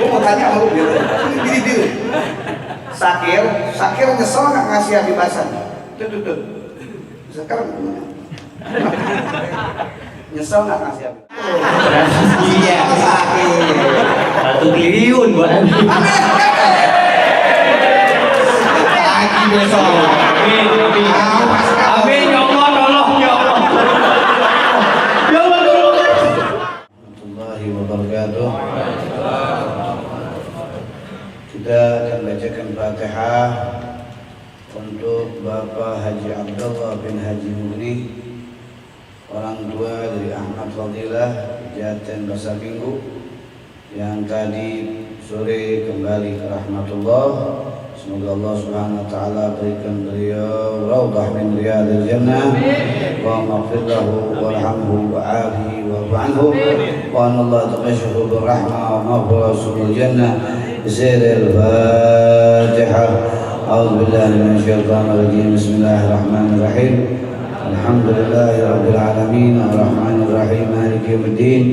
Gue mau tanya sama lu biru. Sakir nyesel nggak ngasih Habib Hasan? Tuh. Sekarang nyesel nggak ngasih Habib? Iya, sakir. 1 triliun buat Habib. Lagi besok. Amin, ya Allah, tolong ya Allah. Ya Allah, tolong. Warahmatullahi wabarakatuh. Kita akan bacakan Fatihah untuk Bapak Haji Abdullah bin Haji Mugni, orang tua dari Ahmad Fadilah Jaten Pasar Minggu, yang tadi sore kembali ke rahmatullah. Semoga Allah Subhanahu wa taala berikan beliau raudhah min riyadil jannah wa maghfir lahu warhamhu wa'afihi wa'fu anhu wa anna Allah taghashahu bir rahmah wa maghfir rasulul jannah bisiril Fatihah. A'udzu billahi minasy syaithanir rajim. Bismillahirrahmanirrahim. Alhamdulillahi rabbil alamin arrahmanir rahim maliki yaumiddin.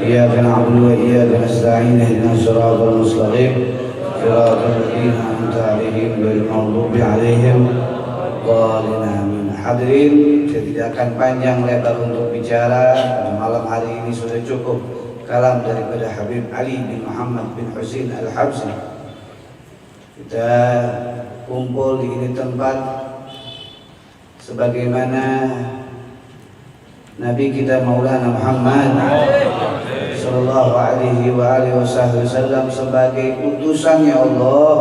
Iyyaka na'budu wa iyyaka nasta'in ihdinas siratal mustaqim. Shiratal ladzina an'amta 'alaihim ghairil maghdubi 'alaihim waladdallin amin. Hadirin, saya tidak akan panjang lebar untuk bicara. Pada malam hari ini sudah cukup kalam daripada Habib Ali bin Muhammad bin Husain Al-Habsyi. Kita kumpul di ini tempat sebagaimana Nabi kita Maulana Muhammad sallallahu alaihi wa alihi wasallam sebagai utusannya Allah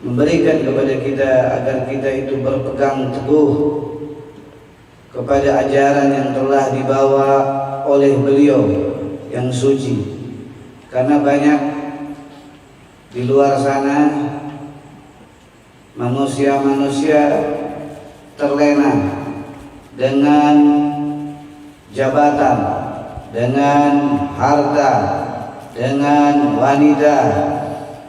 memberikan kepada kita agar kita itu berpegang teguh kepada ajaran yang telah dibawa oleh beliau yang suci. Karena banyak di luar sana manusia-manusia terlena dengan jabatan, dengan harta, dengan wanita,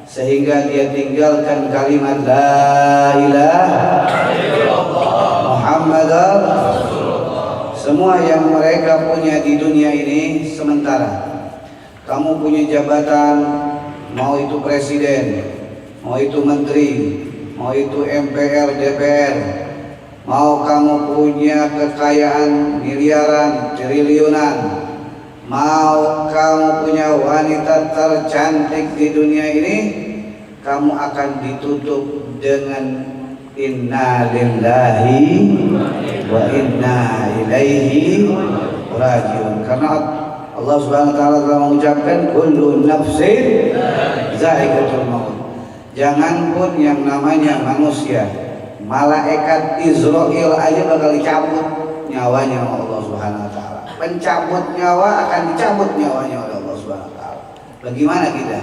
sehingga dia tinggalkan kalimat la ilaha illallah Muhammadar Rasulullah. Semua yang mereka punya di dunia ini sementara. Kamu punya jabatan, mau itu presiden, mau itu menteri, mau itu MPR, DPR, mau kamu punya kekayaan miliaran, triliunan, mau kamu punya wanita tercantik di dunia ini, kamu akan ditutup dengan inna lillahi wa inna ilaihi rajiun. Karena Allah Subhanahu wa taala telah mengucapkan kullu nafsin za'iqatul maut. Janganpun yang namanya manusia, malaikat Israel aja bakal dicabut nyawanya oleh Allah Subhanahu wa taala. Pencabut nyawa akan dicabut nyawanya oleh Allah Subhanahu wa taala. Bagaimana kita?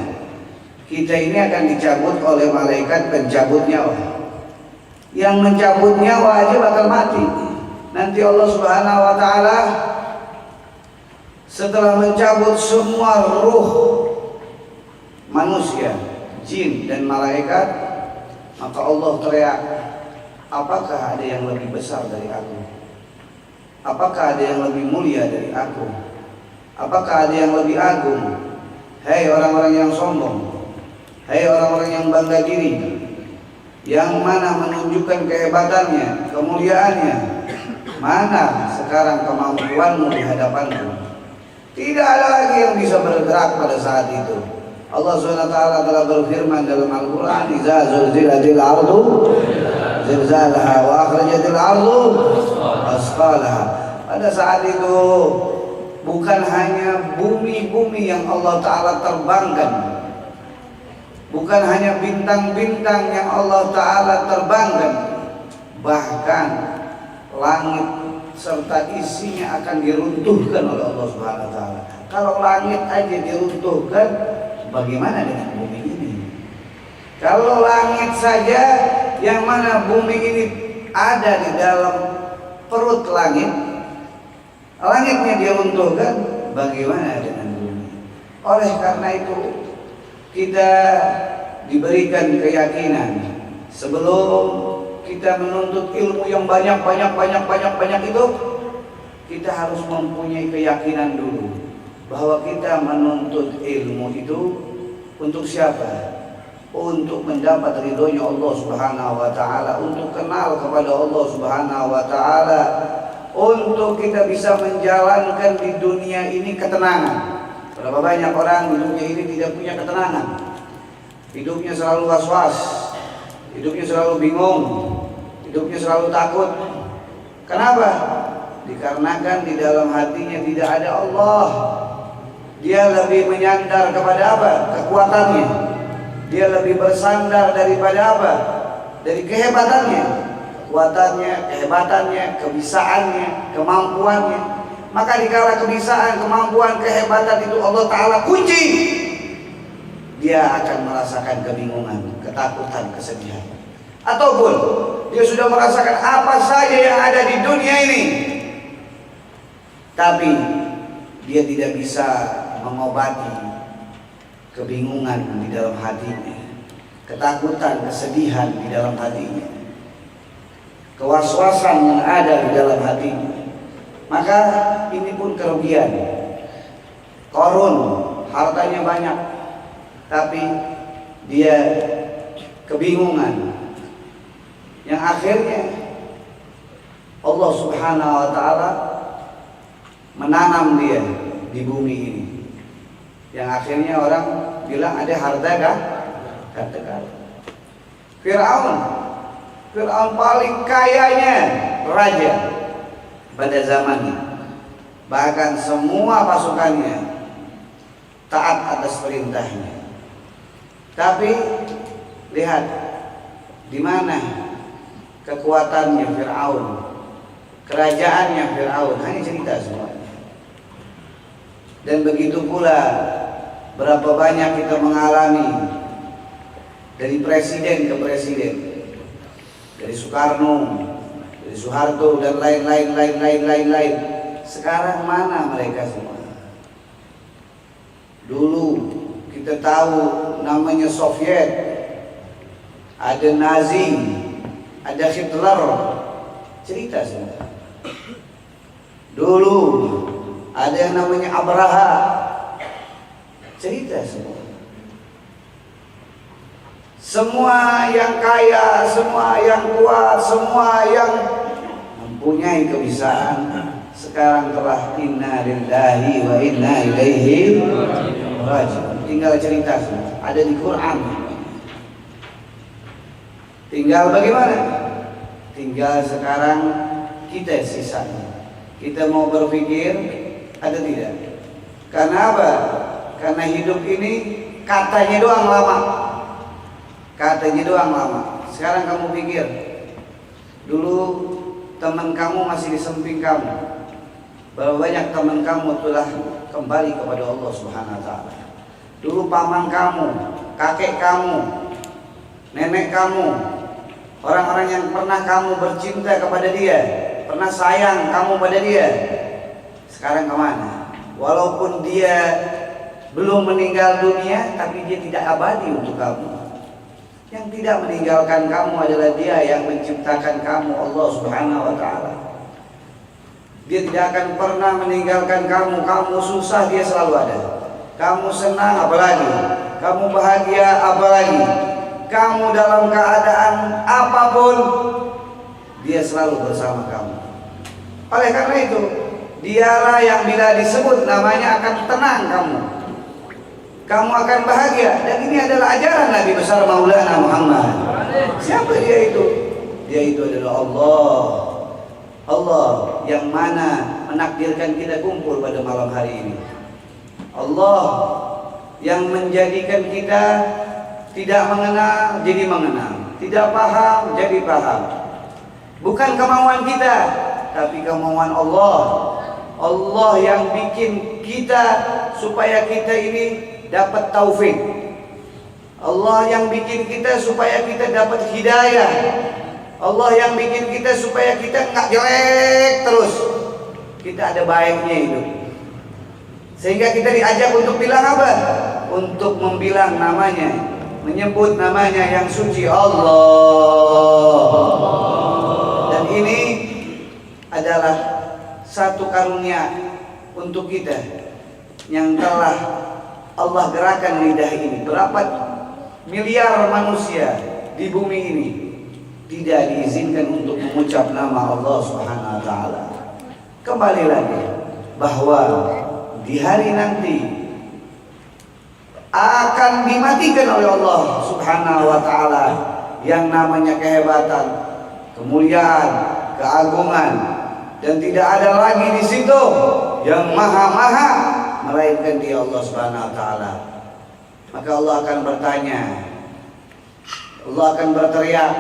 Kita ini akan dicabut oleh malaikat pencabut nyawa. Yang mencabut nyawa aja bakal mati. Nanti Allah Subhanahu wa taala setelah mencabut semua ruh manusia, jin dan malaikat, maka Allah teriak, apakah ada yang lebih besar dari aku? Apakah ada yang lebih mulia dari aku? Apakah ada yang lebih agung? Hei orang-orang yang sombong, hei orang-orang yang bangga diri, yang mana menunjukkan kehebatannya, kemuliaannya, mana sekarang kemampuanmu di hadapanku? Tidak ada lagi yang bisa bergerak pada saat itu. Allah SWT telah berfirman dalam Al-Quran, Iza zulzilatil ardu zilzalaha wa akhrajatil ardu asqalaha. Pada saat itu bukan hanya bumi-bumi yang Allah Ta'ala terbangkan, bukan hanya bintang-bintang yang Allah Ta'ala terbangkan, bahkan langit serta isinya akan diruntuhkan oleh Allah Subhanahu wa taala. Kalau langit aja diruntuhkan, bagaimana dengan bumi ini? Kalau langit saja yang mana bumi ini ada di dalam perut langit, langitnya diruntuhkan, bagaimana dengan bumi? Oleh karena itu kita diberikan keyakinan sebelum kita menuntut ilmu yang banyak itu, kita harus mempunyai keyakinan dulu bahwa kita menuntut ilmu itu untuk siapa? Untuk mendapat ridhonya Allah Subhanahu wa taala, untuk kenal kepada Allah Subhanahu wa taala, untuk kita bisa menjalankan di dunia ini ketenangan. Berapa banyak orang di dunia ini tidak punya ketenangan. Hidupnya selalu was-was, hidupnya selalu bingung, hidupnya selalu takut. Kenapa? Dikarenakan di dalam hatinya tidak ada Allah. Dia lebih menyandar kepada apa? Kekuatannya. Dia lebih bersandar daripada apa? Dari kehebatannya, kekuatannya, kehebatannya, kebisaannya, kemampuannya. Maka dikala kebisaan, kemampuan, kehebatan itu Allah Ta'ala kunci, dia akan merasakan kebingungan, ketakutan, kesedihan. Ataupun dia sudah merasakan apa saja yang ada di dunia ini, tapi dia tidak bisa mengobati kebingungan di dalam hatinya, ketakutan, kesedihan di dalam hatinya, kewaswasan yang ada di dalam hatinya. Maka ini pun kerugian. Korun hartanya banyak, tapi dia kebingungan, yang akhirnya Allah Subhanahu wa taala menanam dia di bumi ini, yang akhirnya orang bilang ada harta kah? Harta karun. Fir'aun paling kayanya raja pada zamannya. Bahkan semua pasukannya taat atas perintahnya. Tapi lihat di mana kekuatannya Fir'aun, kerajaannya Fir'aun, hanya cerita semuanya. Dan begitu pula berapa banyak kita mengalami dari presiden ke presiden, dari Soekarno, dari Soeharto dan lain-lain. Sekarang mana mereka semua? Dulu kita tahu namanya Soviet, ada Nazi, ada Hitler, cerita semua. Dulu ada yang namanya Abraha, cerita semua. Semua yang kaya, semua yang kuat, semua yang mempunyai kebisaan, sekarang telah inna lillahi wa inna ilaihi raji'un. Tinggal cerita semua, ada di Quran. Tinggal bagaimana? Tinggal sekarang kita sisanya. Kita mau berpikir ada tidak? Karena apa? Karena hidup ini katanya doang lama. Katanya doang lama. Sekarang kamu pikir, dulu teman kamu masih di samping kamu. Berapa banyak teman kamu telah kembali kepada Allah Subhanahu wa taala. Dulu paman kamu, kakek kamu, nenek kamu, orang-orang yang pernah kamu bercinta kepada dia, pernah sayang kamu pada dia, sekarang kemana? Walaupun dia belum meninggal dunia, tapi dia tidak abadi untuk kamu. Yang tidak meninggalkan kamu adalah Dia yang menciptakan kamu, Allah Subhanahu wa taala. Dia tidak akan pernah meninggalkan kamu. Kamu susah, Dia selalu ada. Kamu senang apalagi, kamu bahagia apalagi, kamu dalam keadaan apapun, Dia selalu bersama kamu. Oleh karena itu, Dialah yang bila disebut namanya akan tenang kamu akan bahagia. Dan ini adalah ajaran Nabi besar Maulana Muhammad. Siapa dia itu? Dia itu adalah Allah yang mana menakdirkan kita kumpul pada malam hari ini. Allah yang menjadikan kita tidak mengenal jadi mengenal, tidak paham jadi paham. Bukan kemauan kita, tapi kemauan Allah. Allah yang bikin kita supaya kita ini dapat taufik. Allah yang bikin kita supaya kita dapat hidayah. Allah yang bikin kita supaya kita nggak jelek terus. Kita ada baiknya hidup. Sehingga kita diajak untuk bilang apa? Untuk membilang namanya, menyebut namanya yang suci Allah. Dan ini adalah satu karunia untuk kita. yang telah Allah gerakan lidah ini, berapa miliar manusia di bumi ini tidak diizinkan untuk mengucap nama Allah Subhanahu wa taala. Kembali lagi bahwa di hari nanti akan dimatikan oleh Allah Subhanahu wa taala yang namanya kehebatan, kemuliaan, keagungan, dan tidak ada lagi di situ yang maha-maha melainkan Dia Allah Subhanahu wa taala. Maka Allah akan bertanya, Allah akan berteriak,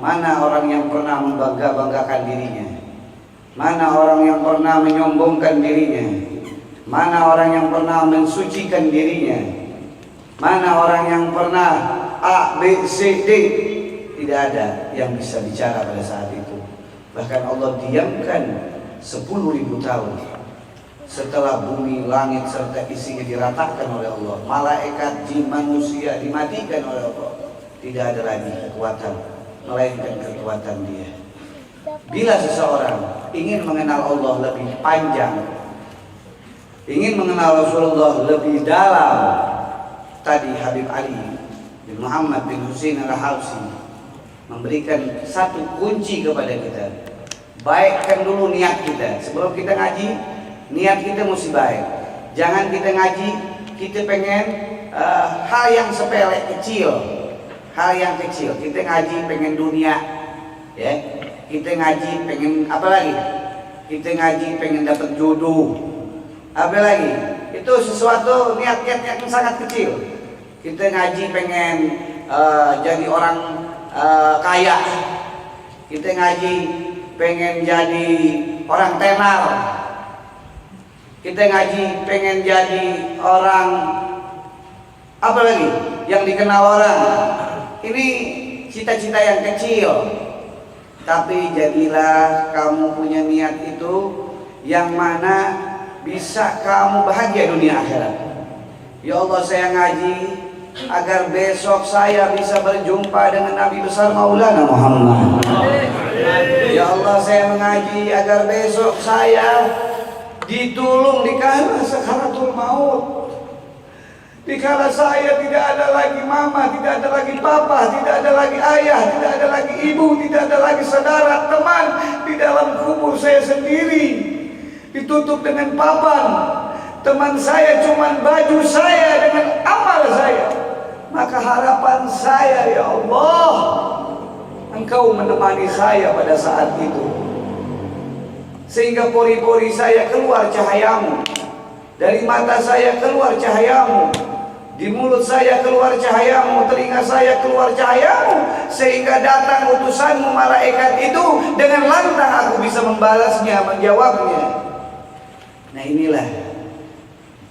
mana orang yang pernah membangga-banggakan dirinya? Mana orang yang pernah menyombongkan dirinya? Mana orang yang pernah mensucikan dirinya? Mana orang yang pernah A, B, C, D? Tidak ada yang bisa bicara pada saat itu. Bahkan Allah diamkan 10.000 tahun setelah bumi, langit serta isinya diratakan oleh Allah. Malaikat, jin, manusia dimatikan oleh Allah. Tidak ada lagi kekuatan melainkan kekuatan Dia. Bila seseorang ingin mengenal Allah lebih panjang, ingin mengenal Rasulullah lebih dalam, tadi Habib Ali bin Muhammad bin Husain al-Habsyi memberikan satu kunci kepada kita. Baikkan dulu niat kita. Sebelum kita ngaji, niat kita mesti baik. Jangan kita ngaji, kita pengen hal yang sepele, kecil. Hal yang kecil. Kita ngaji pengen dunia, ya. Kita ngaji pengen apa lagi? Kita ngaji pengen dapat jodoh. Apa lagi? Itu sesuatu niat-niat yang sangat kecil. Kita ngaji pengen jadi orang kaya. Kita ngaji pengen jadi orang tenar. Kita ngaji pengen jadi orang apa lagi yang dikenal orang. Ini cita-cita yang kecil. Tapi jadilah kamu punya niat itu yang mana bisa kamu bahagia dunia akhirat. Ya Allah, saya ngaji agar besok saya bisa berjumpa dengan Nabi besar Maulana Muhammad. Ya Allah, saya mengaji agar besok saya ditolong di kala sakaratul maut. Di kala saya tidak ada lagi mama, tidak ada lagi papa, tidak ada lagi ayah, tidak ada lagi ibu, tidak ada lagi saudara, teman. Di dalam kubur saya sendiri, ditutup dengan papan. Teman saya cuma baju saya dengan amal saya. Maka harapan saya, ya Allah, Engkau menemani saya pada saat itu, sehingga pori-pori saya keluar cahayamu, dari mata saya keluar cahayamu, di mulut saya keluar cahayamu, telinga saya keluar cahayamu, sehingga datang utusanmu malaikat itu dengan lantang aku bisa membalasnya, menjawabnya. Nah inilah,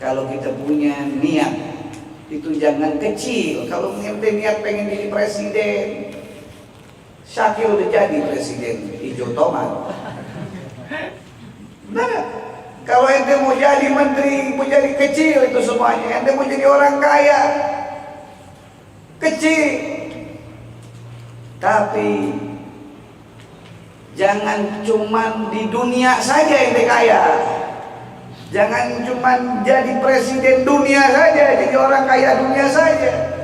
kalau kita punya niat itu jangan kecil. Kalau ente niat pengen jadi presiden, Syakir udah jadi presiden hijau tomat. Nah, kalau ente mau jadi menteri, mau jadi kecil itu semuanya. Ente mau jadi orang kaya, kecil. Tapi jangan cuman di dunia saja ente kaya. Jangan cuma jadi presiden dunia saja, jadi orang kaya dunia saja.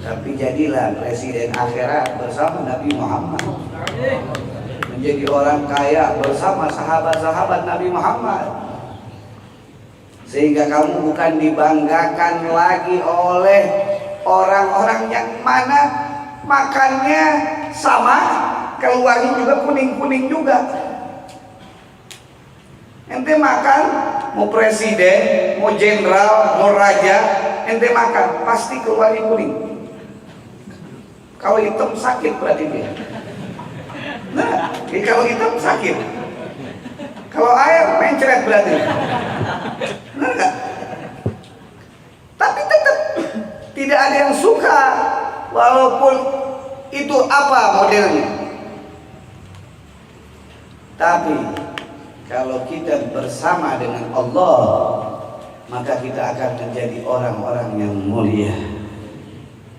Tapi jadilah presiden akhirat bersama Nabi Muhammad. Menjadi orang kaya bersama sahabat-sahabat Nabi Muhammad. Sehingga kamu bukan dibanggakan lagi oleh orang-orang yang mana makannya sama, keluarnya juga kuning-kuning juga. Ente makan, mau presiden, mau jenderal, mau raja, ente makan, pasti keluarnya kuning. Kalau hitam sakit berarti dia. Nah, kalau hitam sakit. Kalau air mencret berarti. Benar nggak? Tapi tetap tidak ada yang suka, walaupun itu apa modelnya. Tapi kalau kita bersama dengan Allah, maka kita akan menjadi orang-orang yang mulia.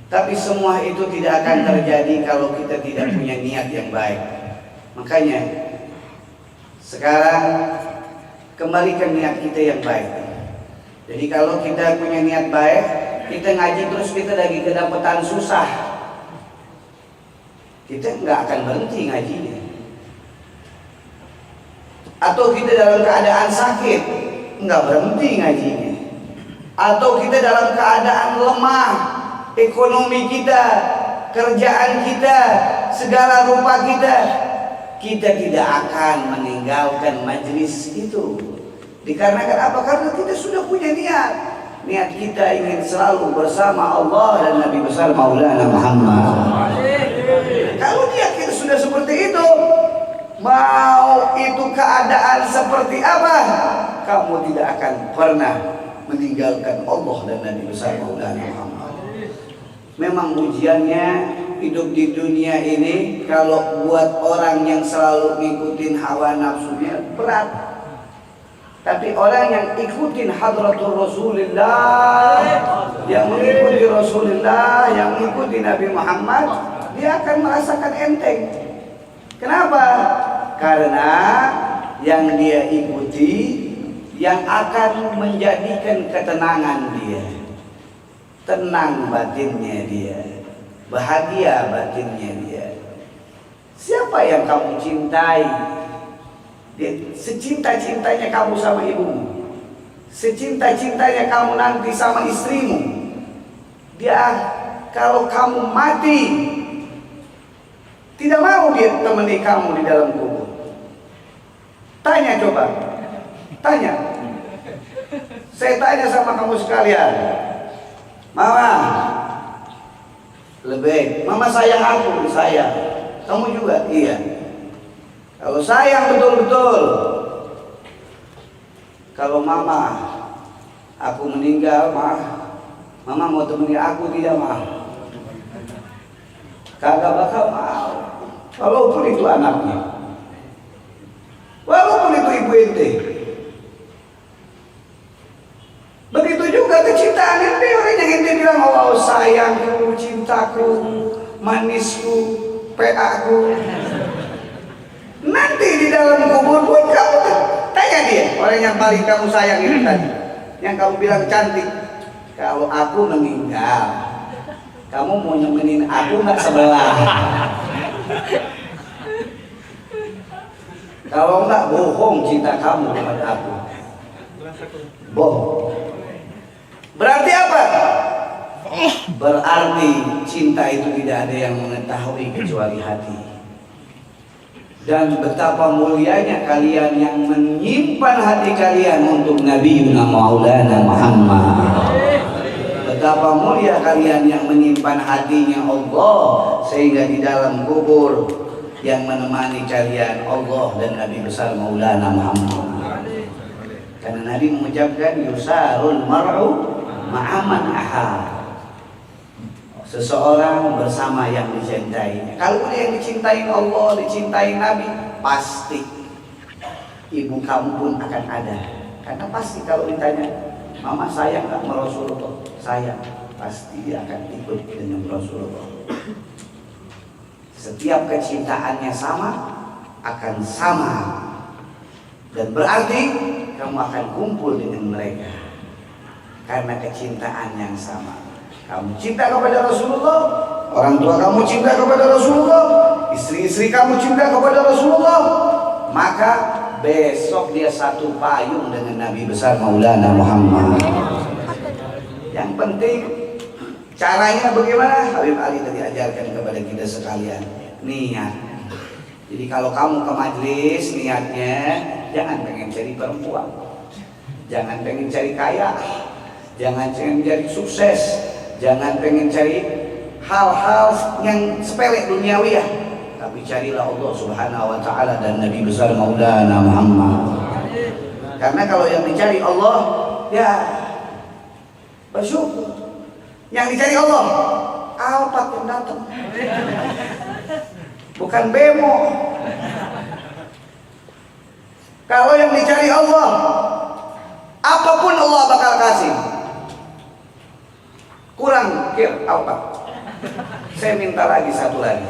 Tapi semua itu tidak akan terjadi kalau kita tidak punya niat yang baik. Makanya sekarang kembalikan niat kita yang baik. Jadi kalau kita punya niat baik, kita ngaji terus kita lagi kedapatan susah, kita nggak akan berhenti ngajinya. Atau kita dalam keadaan sakit, nggak berhenti ngajinya. Atau kita dalam keadaan lemah, ekonomi kita, kerjaan kita, segala rupa kita tidak akan meninggalkan majelis itu. Dikarenakan apa? Karena kita sudah punya niat. Niat kita ingin selalu bersama Allah dan Nabi besar Maulana Muhammad. Kalau niat kita sudah seperti itu, mau itu keadaan seperti apa, kamu tidak akan pernah meninggalkan Allah dan Nabi besar Maulana Muhammad. Memang ujiannya hidup di dunia ini, kalau buat orang yang selalu ngikutin hawa nafsunya berat. Tapi orang yang ikutin hadratul Rasulullah, yang mengikuti Rasulullah, yang mengikuti Nabi Muhammad, dia akan merasakan enteng. Kenapa? Karena yang dia ikuti yang akan menjadikan ketenangan dia, tenang batinnya dia, bahagia batinnya dia. Siapa yang kamu cintai? Secinta-cintanya kamu sama ibumu, secinta-cintanya kamu nanti sama istrimu, dia kalau kamu mati tidak mau dia temani kamu di dalam kubur. Tanya coba, tanya. Saya tanya sama kamu sekalian, Mama, lebih Mama sayang aku, sayang. Kamu juga, iya. Kalau sayang betul-betul, kalau Mama, aku meninggal, Mama mau temani aku tidak, kagak bakal mau. Walaupun itu anaknya, walaupun itu ibu ente. Begitu juga kecintaan ente, orang yang ente bilang, oh sayangku, cintaku, manisku, PA-ku. Nanti di dalam kubur pun kamu tanya dia, orang yang paling kamu sayang itu tadi, yang kamu bilang cantik. Kalau aku meninggal, kamu mau nemenin aku nggak sebelah? Kalau nggak, bohong cinta kamu kepada aku. Bohong. Berarti apa? Berarti cinta itu tidak ada yang mengetahui kecuali hati. Dan betapa mulianya kalian yang menyimpan hati kalian untuk Nabi Maulana Muhammad. Betapa mulia kalian yang menyimpan hatinya Allah, sehingga di dalam kubur yang menemani kalian Allah dan Nabi besar Maulana Muhammad. Karena Nabi mengucapkan yusarul mar'u ma'aman ahad. Seseorang bersama yang dicintainya. Kalau dia yang dicintai Allah, dicintai Nabi, pasti ibu kamu pun akan ada. Karena pasti kalau ditanya, Mama sayang nggak sama Rasulullah? Sayang. Pasti dia akan ikut dengan Rasulullah. Setiap kecintaannya sama, akan sama. Dan berarti kamu akan kumpul dengan mereka. Karena kecintaan yang sama. Kamu cinta kepada Rasulullah, orang tua kamu cinta kepada Rasulullah, istri-istri kamu cinta kepada Rasulullah, maka besok dia satu payung dengan Nabi besar Maulana Muhammad. Yang penting caranya bagaimana? Habib Ali tadi ajarkan kepada kita sekalian, niat. Jadi kalau kamu ke majelis, niatnya jangan pengen cari perempuan, jangan pengen cari kaya, jangan pengen cari sukses, jangan pengen cari hal-hal yang sepele duniawi ya, tapi carilah Allah Subhanahu wa taala dan Nabi besar Maulana Muhammad. Karena kalau yang dicari Allah, ya bersyukur. Yang dicari Allah, Alphard yang datang, bukan bemo. Kalau yang dicari Allah, apapun Allah bakal kasih. Kurang kir Alphard, saya minta lagi satu lagi.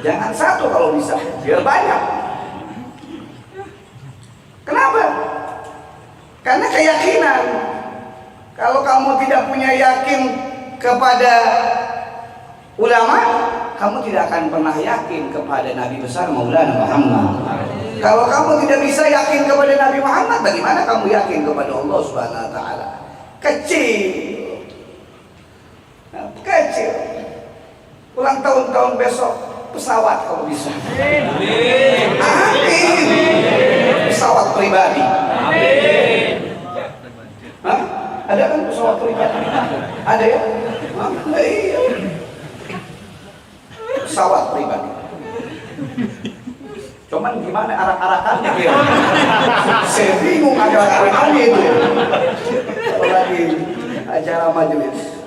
Jangan satu kalau bisa, biar banyak. Kenapa? Karena keyakinan. Kalau kamu tidak punya yakin kepada ulama, kamu tidak akan pernah yakin kepada Nabi besar Maulana Muhammad. Kalau kamu tidak bisa yakin kepada Nabi Muhammad, bagaimana kamu yakin kepada Allah Subhanahu wa taala? Kecil. Kecil. Ulang tahun besok pesawat kalau bisa. Amin. Pesawat pribadi. Amin. Hah? Ada kan pesawat pribadi? Ada ya? Hah? Iya. Pesawat pribadi. Cuman gimana arak-arakannya ya? Saya bingung arak-arakannya itu. Apalagi acara majelis.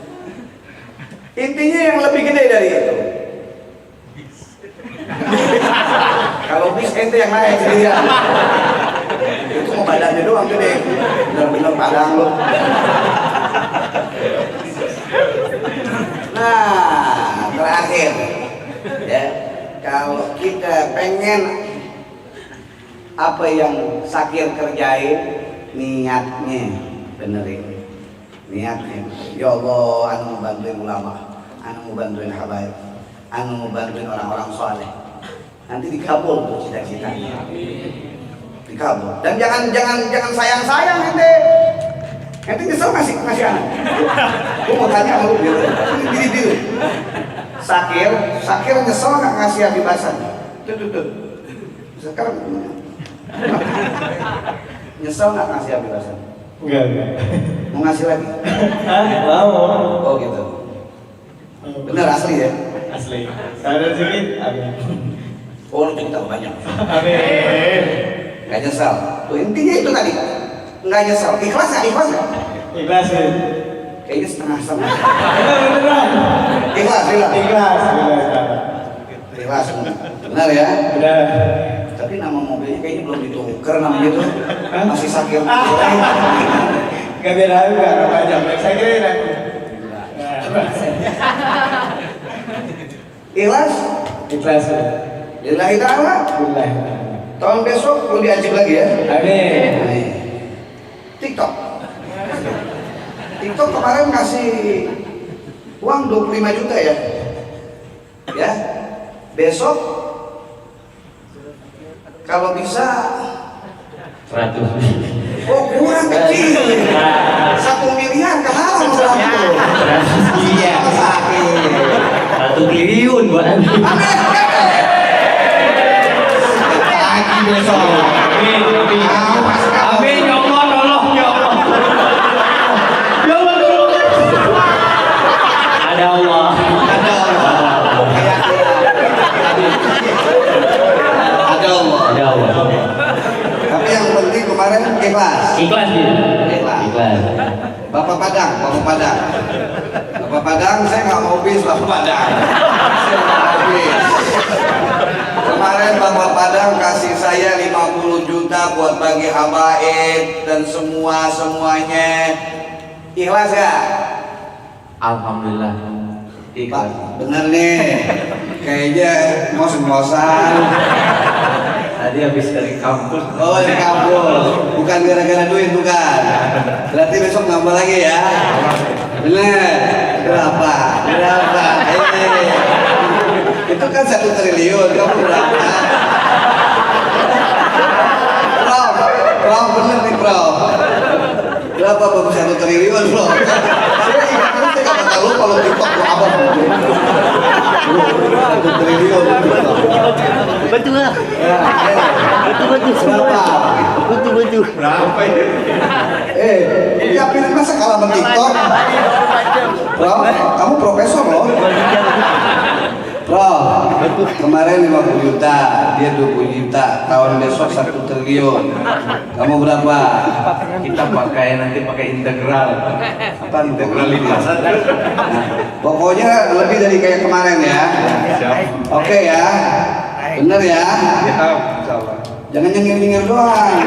Intinya yang lebih gede dari itu. Kalau bis ente yang naik sendirian. Itu mau badannya doang gede. Bener-bener padang lo. Nah, terakhir ya, kalau kita pengen apa yang Sakir kerjain, niatnya benerin. Niatnya, ya Allah, anu bantuin ulama, anu bantuin habaib, anu bantuin orang-orang soleh. Nanti dikabul tuh cita-citanya. Dikabul. Dan jangan sayang-sayang ente. Ente nyesel ngasih anak. Gue mau tanya sama lu diri. Sakir nyesel nggak ngasih Habibasan? Tuh. Sekarang nyesel nggak ngasih Habibasan? Enggak. Mau ngasih lagi? Mau. Oh gitu. Bener asli ya? Asli. Ada sedikit. Amin. Oh lu cerita banyak. Amin. Nggak nyesel. Tuh intinya itu tadi. Nggak nyesel. Ikhlas nggak? Ikhlas ya. Kayaknya setengah-setengah. Beneran. Ikhlas. Ikhlas. Benar ya? Benar. Tapi nama mobilnya kayaknya belum ditukar namanya itu. Masih Sakir. Gak beda juga namanya. Saya kira aku. Ikhlas. Lillahi ta'ala. Tahun besok mau diajak lagi ya. Amin. TikTok kemarin ngasih uang 25 juta ya. Ya. Besok kalau bisa 100. oh kurang kecil. 1 miliar kenapa masalahnya? Iya. 1 triliun buat Anda. Lagi besok. Amin ya Allah, tolong ya Allah. Ya Allah, tolong. Ada Allah. Ada Allah. Tapi yang penting kemarin ikhlas. Ikhlas. Bapak Padang, saya nggak mau bis Bapak Padang. Saya nggak mau bis. Kemarin Bapak Padang kasih saya 50 juta buat bagi habaib dan semuanya. Ikhlas ya? Alhamdulillah. Pak, bener nih. Kayaknya ngos-ngosan. Tadi habis dari kampus. Oh, di kampus. Bukan gara-gara duit, bukan. Berarti besok nambah lagi ya. Bener. Berapa? Itu kan 1 triliun. Kamu berapa? Prof, bener nih Prof. Berapa Bapak 1 triliun Prof? Saya ingat saya nggak tahu kalau TikTok tuh apa. 1 triliun. Betul lah. Betul. Berapa ya? Yakin masa kalah sama TikTok? Bro, kamu profesor loh. Bro, kemarin 50 juta, dia 20 juta, tahun besok 1 triliun. Kamu berapa? Kita nanti pakai integral. Apa Integral 5. Pokoknya lebih dari kayak kemarin ya. Oke ya. Bener ya? Ya, insyaallah. Jangan nyengir-nyengir doang.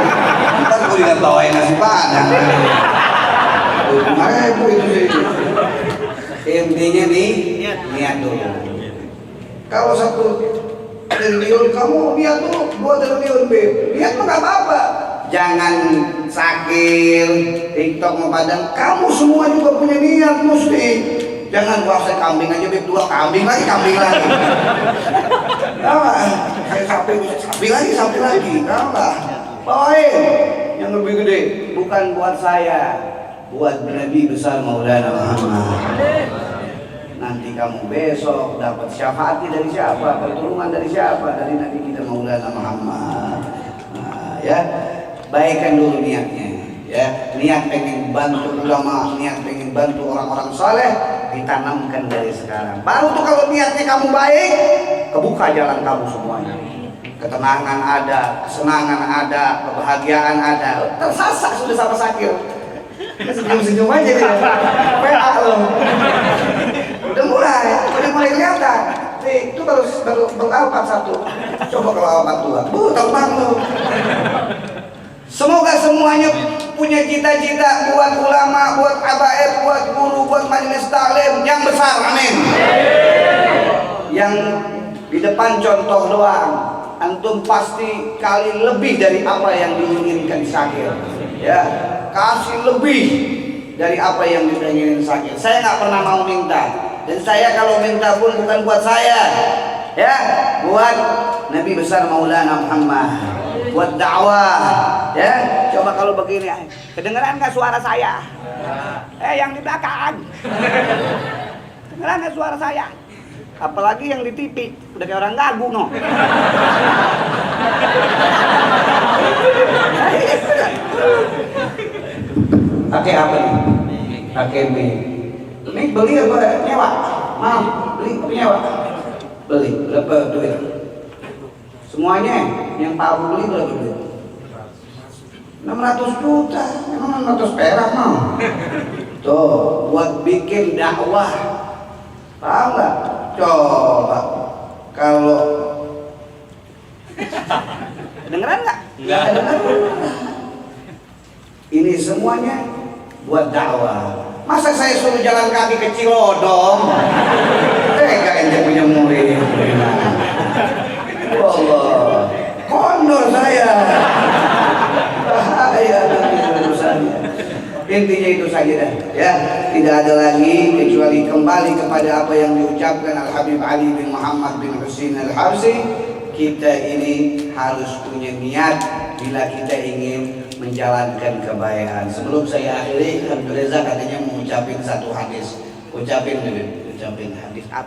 Ntar gue diketawain nasi padang. Kemarin itu. Intinya nih, niat dulu. Kalau 1 triliun kamu niat dulu 2 triliun, Niat mah nggak apa-apa. Jangan Sakil, TikTok mau padang, kamu semua juga punya niat mesti. Jangan puasa kambing aja, beb 2 kambing lagi. Saya sapi lagi. Kalah. Bawain yang lebih gede, bukan buat saya, buat Nabi besar Maulana Muhammad. Nanti kamu besok dapat syafaat dari siapa? Pertolongan dari siapa? Dari Nabi kita Maulana Muhammad. Nah, ya, baikkan dulu niatnya. Ya, niat pengen bantu ulama, niat pengen bantu orang-orang saleh, ditanamkan dari sekarang. Baru tuh kalau niatnya kamu baik, kebuka jalan kamu semuanya. Ketenangan ada, kesenangan ada, kebahagiaan ada. Tersasak sudah sama Sakil. Senyum-senyum aja dia. PA loh. Udah mulai kelihatan. Itu baru Alphard 1. Coba kalau Alphard 2. Terbang loh. Semoga semuanya punya cita-cita buat ulama, buat habaib, buat guru, buat majelis taklim yang besar, amin. Yang di depan contoh doang, antum pasti kali lebih dari apa yang diinginkan Sakil. Ya, kasih lebih dari apa yang diinginkan Sakil. Saya nggak pernah mau minta, dan saya kalau minta pun bukan buat saya, ya, buat Nabi besar Maulana Muhammad, buat dakwah. Ya, coba kalau begini, kedengeran nggak suara saya? Yang di belakang, kedengeran nggak suara saya? Apalagi yang di TV, udah kayak orang gagu, no. Pakai apa nih? Pakai mic. Ini beli apa nyewa? Mau beli apa nyewa? Beli, berapa duit? Semuanya yang Pak Abu beli berapa duit? 600 juta, memang 600 perak mau. Tuh, buat bikin dakwah. Paham nggak? Coba kalau dengeran nggak? Nggak dengeran. Ini semuanya buat dakwah. Masa saya suruh jalan kaki ke Cilodong? Tega ente punya murid. Allah, kondor saya. Bahaya urusannya. Intinya itu saja dah, ya. Tidak ada lagi kecuali kembali kepada apa yang diucapkan Al Habib Ali bin Muhammad bin Husain Al Habsyi. Kita ini harus punya niat bila kita ingin menjalankan kebaikan. Sebelum saya akhiri, Habib Reza katanya mengucapin satu hadis. Ucapin hadis.